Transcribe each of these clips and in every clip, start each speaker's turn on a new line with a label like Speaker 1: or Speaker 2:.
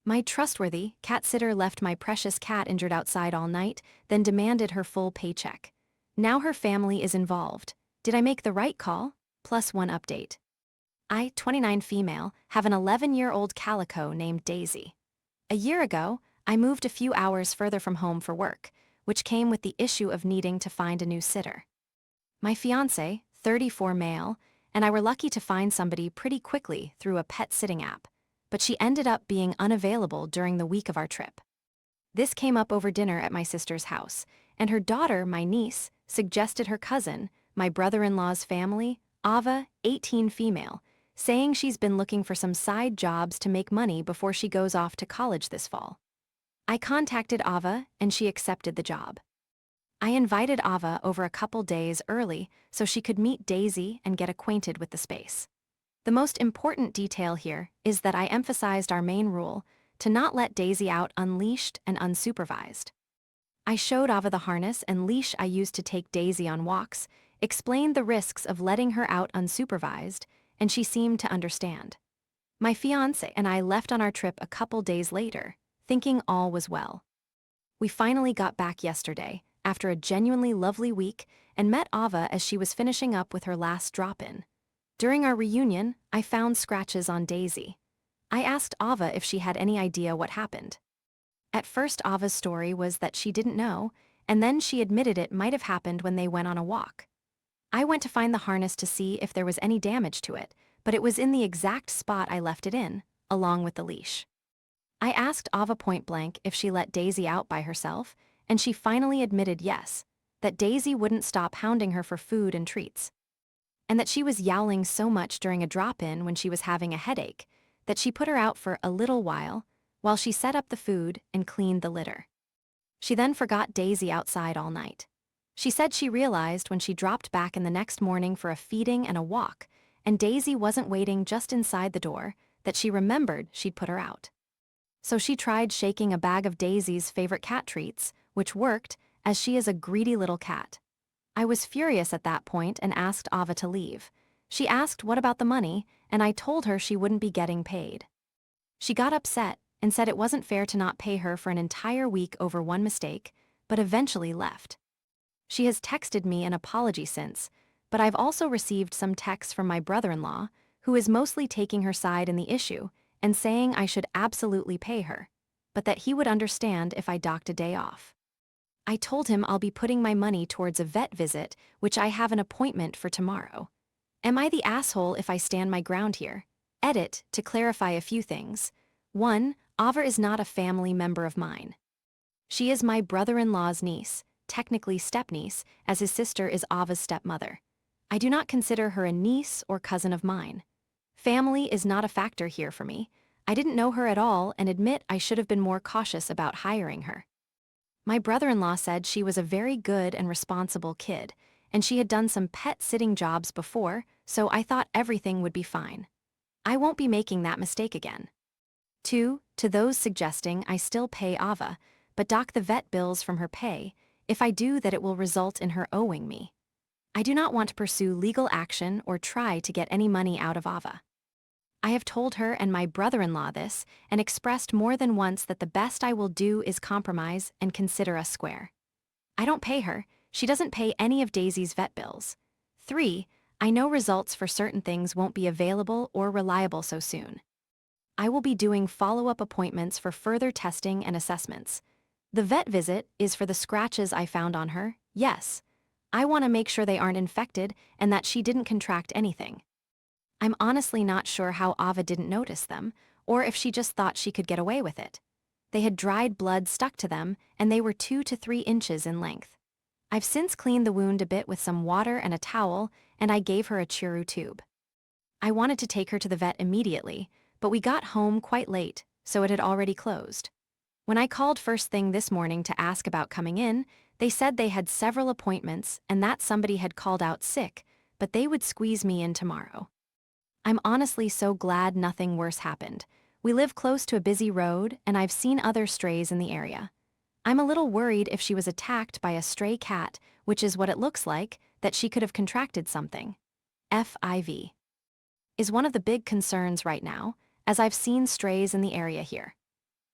Speaker 1: My trustworthy cat sitter left my precious cat injured outside all night, then demanded her full paycheck. Now her family is involved. Did I make the right call? Plus one update. I, 29 female, have an 11-year-old calico named Daisy. A year ago, I moved a few hours further from home for work, which came with the issue of needing to find a new sitter. My fiancé, 34 male, and I were lucky to find somebody pretty quickly through a pet sitting app, but she ended up being unavailable during the week of our trip. This came up over dinner at my sister's house, and her daughter, my niece, suggested her cousin, my brother-in-law's family, Ava, 18 female, saying she's been looking for some side jobs to make money before she goes off to college this fall. I contacted Ava, and she accepted the job. I invited Ava over a couple days early so she could meet Daisy and get acquainted with the space. The most important detail here is that I emphasized our main rule to not let Daisy out unleashed and unsupervised. I showed Ava the harness and leash I used to take Daisy on walks, explained the risks of letting her out unsupervised, and she seemed to understand. My fiancé and I left on our trip a couple days later, thinking all was well. We finally got back yesterday, after a genuinely lovely week, and met Ava as she was finishing up with her last drop-in. During our reunion, I found scratches on Daisy. I asked Ava if she had any idea what happened. At first, Ava's story was that she didn't know, and then she admitted it might have happened when they went on a walk. I went to find the harness to see if there was any damage to it, but it was in the exact spot I left it in, along with the leash. I asked Ava point blank if she let Daisy out by herself, and she finally admitted yes, that Daisy wouldn't stop hounding her for food and treats, and that she was yowling so much during a drop-in when she was having a headache that she put her out for a little while she set up the food and cleaned the litter. She then forgot Daisy outside all night. She said she realized when she dropped back in the next morning for a feeding and a walk, and Daisy wasn't waiting just inside the door, that she remembered she'd put her out. So she tried shaking a bag of Daisy's favorite cat treats, which worked, as she is a greedy little cat. I was furious at that point and asked Ava to leave. She asked what about the money, and I told her she wouldn't be getting paid. She got upset and said it wasn't fair to not pay her for an entire week over one mistake, but eventually left. She has texted me an apology since, but I've also received some texts from my brother-in-law, who is mostly taking her side in the issue and saying I should absolutely pay her, but that he would understand if I docked a day off. I told him I'll be putting my money towards a vet visit, which I have an appointment for tomorrow. Am I the asshole if I stand my ground here? Edit, to clarify a few things. 1. Ava is not a family member of mine. She is my brother-in-law's niece, technically stepniece, as his sister is Ava's stepmother. I do not consider her a niece or cousin of mine. Family is not a factor here for me. I didn't know her at all and admit I should have been more cautious about hiring her. My brother-in-law said she was a very good and responsible kid, and she had done some pet sitting jobs before, so I thought everything would be fine. I won't be making that mistake again. 2. To those suggesting I still pay Ava, but dock the vet bills from her pay, if I do that it will result in her owing me. I do not want to pursue legal action or try to get any money out of Ava. I have told her and my brother-in-law this and expressed more than once that the best I will do is compromise and consider us square. I don't pay her, she doesn't pay any of Daisy's vet bills. 3. I know results for certain things won't be available or reliable so soon. I will be doing follow-up appointments for further testing and assessments. The vet visit is for the scratches I found on her, yes. I want to make sure they aren't infected and that she didn't contract anything. I'm honestly not sure how Ava didn't notice them, or if she just thought she could get away with it. They had dried blood stuck to them, and they were 2 to 3 inches in length. I've since cleaned the wound a bit with some water and a towel, and I gave her a Churu tube. I wanted to take her to the vet immediately, but we got home quite late, so it had already closed. When I called first thing this morning to ask about coming in, they said they had several appointments and that somebody had called out sick, but they would squeeze me in tomorrow. I'm honestly so glad nothing worse happened. We live close to a busy road, and I've seen other strays in the area. I'm a little worried if she was attacked by a stray cat, which is what it looks like, that she could have contracted something. FIV is one of the big concerns right now, as I've seen strays in the area here.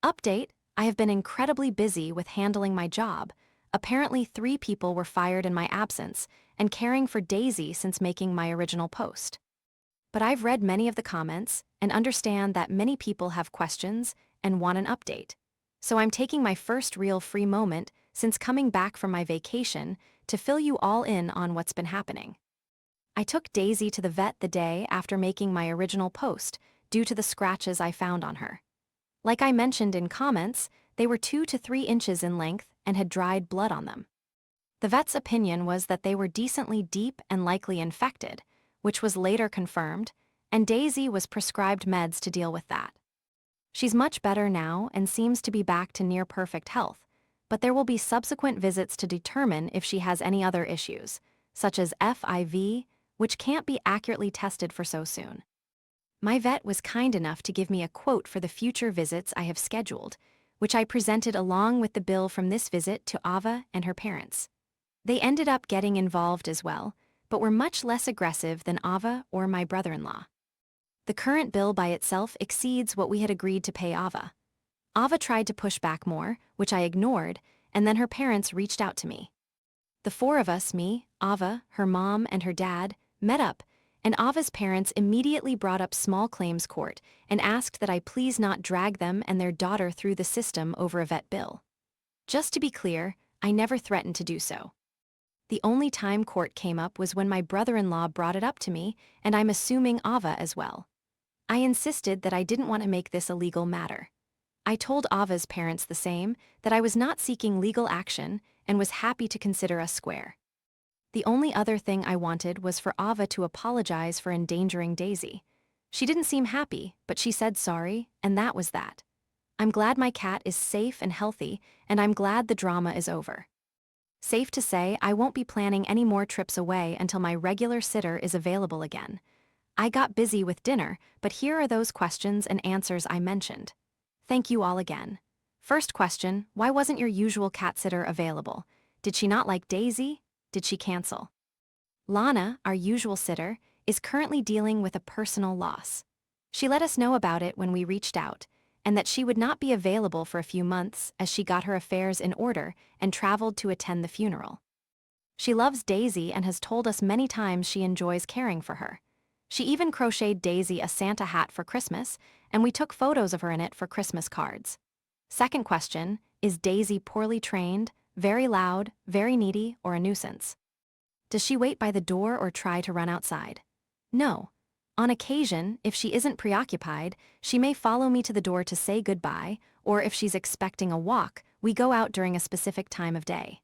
Speaker 1: Update: I have been incredibly busy with handling my job. Apparently, 3 people were fired in my absence, and caring for Daisy since making my original post. But I've read many of the comments and understand that many people have questions and want an update. So I'm taking my first real free moment since coming back from my vacation to fill you all in on what's been happening. I took Daisy to the vet the day after making my original post due to the scratches I found on her. Like I mentioned in comments, they were 2 to 3 inches in length and had dried blood on them. The vet's opinion was that they were decently deep and likely infected, which was later confirmed, and Daisy was prescribed meds to deal with that. She's much better now and seems to be back to near perfect health, but there will be subsequent visits to determine if she has any other issues, such as FIV, which can't be accurately tested for so soon. My vet was kind enough to give me a quote for the future visits I have scheduled, which I presented along with the bill from this visit to Ava and her parents. They ended up getting involved as well, but were much less aggressive than Ava or my brother-in-law. The current bill by itself exceeds what we had agreed to pay Ava. Ava tried to push back more, which I ignored, and then her parents reached out to me. The 4 of us, me, Ava, her mom, and her dad, met up, and Ava's parents immediately brought up small claims court and asked that I please not drag them and their daughter through the system over a vet bill. Just to be clear, I never threatened to do so. The only time court came up was when my brother-in-law brought it up to me, and I'm assuming Ava as well. I insisted that I didn't want to make this a legal matter. I told Ava's parents the same, that I was not seeking legal action and was happy to consider us square. The only other thing I wanted was for Ava to apologize for endangering Daisy. She didn't seem happy, but she said sorry, and that was that. I'm glad my cat is safe and healthy, and I'm glad the drama is over. Safe to say, I won't be planning any more trips away until my regular sitter is available again. I got busy with dinner, but here are those questions and answers I mentioned. Thank you all again. First question: why wasn't your usual cat sitter available? Did she not like Daisy? Did she cancel? Lana, our usual sitter, is currently dealing with a personal loss. She let us know about it when we reached out, and that she would not be available for a few months as she got her affairs in order and traveled to attend the funeral. She loves Daisy and has told us many times she enjoys caring for her. She even crocheted Daisy a Santa hat for Christmas, and we took photos of her in it for Christmas cards. Second question: is Daisy poorly trained, very loud, very needy, or a nuisance? Does she wait by the door or try to run outside? No. On occasion, if she isn't preoccupied, she may follow me to the door to say goodbye, or if she's expecting a walk, we go out during a specific time of day.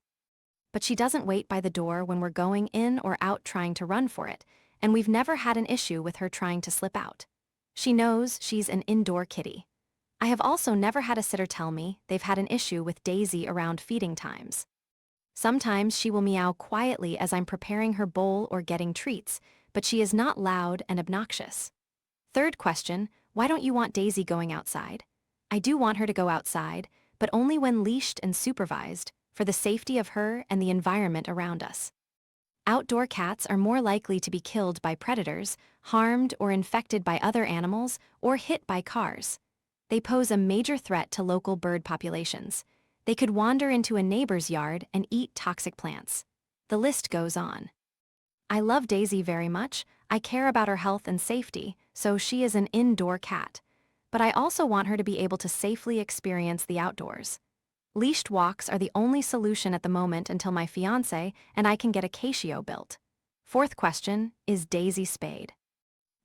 Speaker 1: But she doesn't wait by the door when we're going in or out trying to run for it, and we've never had an issue with her trying to slip out. She knows she's an indoor kitty. I have also never had a sitter tell me they've had an issue with Daisy around feeding times. Sometimes she will meow quietly as I'm preparing her bowl or getting treats, but she is not loud and obnoxious. Third question: why don't you want Daisy going outside? I do want her to go outside, but only when leashed and supervised, for the safety of her and the environment around us. Outdoor cats are more likely to be killed by predators, harmed or infected by other animals, or hit by cars. They pose a major threat to local bird populations. They could wander into a neighbor's yard and eat toxic plants. The list goes on. I love Daisy very much. I care about her health and safety, so she is an indoor cat. But I also want her to be able to safely experience the outdoors. Leashed walks are the only solution at the moment until my fiancé and I can get a Casio built. Fourth question: is Daisy spayed?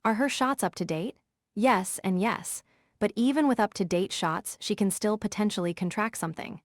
Speaker 1: Are her shots up to date? Yes and yes, but even with up-to-date shots, she can still potentially contract something.